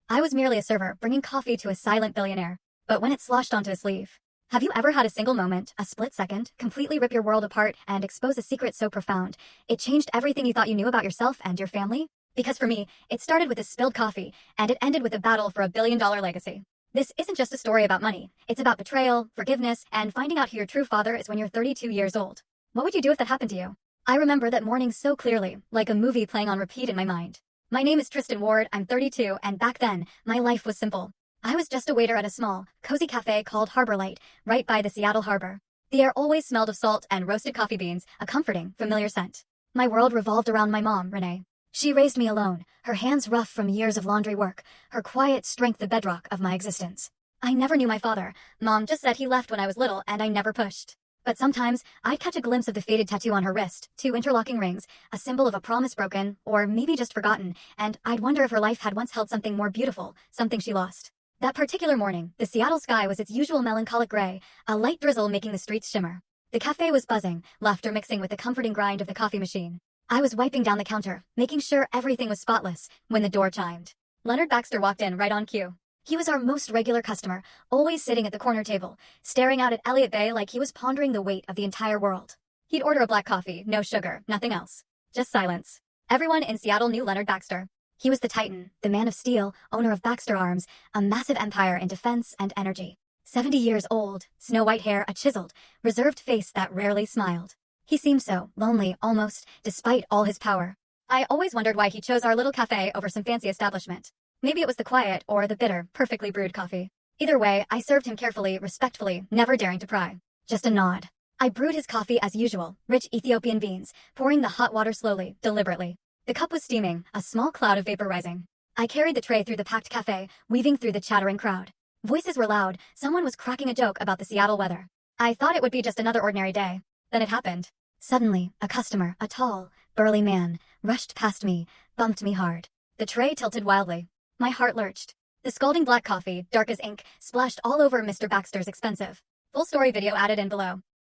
I was merely a server, bringing coffee to a silent billionaire. But when it sloshed onto his sleeve. Have you ever had a single moment, a split second, completely rip your world apart and expose a secret so profound, it changed everything you thought you knew about yourself and your family? Because for me, it started with a spilled coffee, and it ended with a battle for a $1 billion legacy. This isn't just a story about money. It's about betrayal, forgiveness, and finding out who your true father is when you're 32 years old. What would you do if that happened to you? I remember that morning so clearly, like a movie playing on repeat in my mind. My name is Tristan Ward, I'm 32, and back then, my life was simple. I was just a waiter at a small, cozy cafe called Harbor Light, right by the Seattle harbor. The air always smelled of salt and roasted coffee beans, a comforting, familiar scent. My world revolved around my mom, Renee. She raised me alone, her hands rough from years of laundry work, her quiet strength the bedrock of my existence. I never knew my father. Mom just said he left when I was little and I never pushed. But sometimes, I'd catch a glimpse of the faded tattoo on her wrist, 2 interlocking rings, a symbol of a promise broken, or maybe just forgotten, and I'd wonder if her life had once held something more beautiful, something she lost. That particular morning, the Seattle sky was its usual melancholic gray, a light drizzle making the streets shimmer. The cafe was buzzing, laughter mixing with the comforting grind of the coffee machine. I was wiping down the counter, making sure everything was spotless, when the door chimed. Leonard Baxter walked in right on cue. He was our most regular customer, always sitting at the corner table, staring out at Elliott Bay like he was pondering the weight of the entire world. He'd order a black coffee, no sugar, nothing else. Just silence. Everyone in Seattle knew Leonard Baxter. He was the Titan, the man of steel, owner of Baxter Arms, a massive empire in defense and energy. 70 years old, snow-white hair, a chiseled, reserved face that rarely smiled. He seemed so lonely, almost, despite all his power. I always wondered why he chose our little cafe over some fancy establishment. Maybe it was the quiet or the bitter, perfectly brewed coffee. Either way, I served him carefully, respectfully, never daring to pry. Just a nod. I brewed his coffee as usual, rich Ethiopian beans, pouring the hot water slowly, deliberately. The cup was steaming, a small cloud of vapor rising. I carried the tray through the packed cafe, weaving through the chattering crowd. Voices were loud, someone was cracking a joke about the Seattle weather. I thought it would be just another ordinary day. Then it happened. Suddenly, a customer, a tall, burly man, rushed past me, bumped me hard. The tray tilted wildly. My heart lurched. The scalding black coffee, dark as ink, splashed all over Mr. Baxter's expensive. Full story video added in below.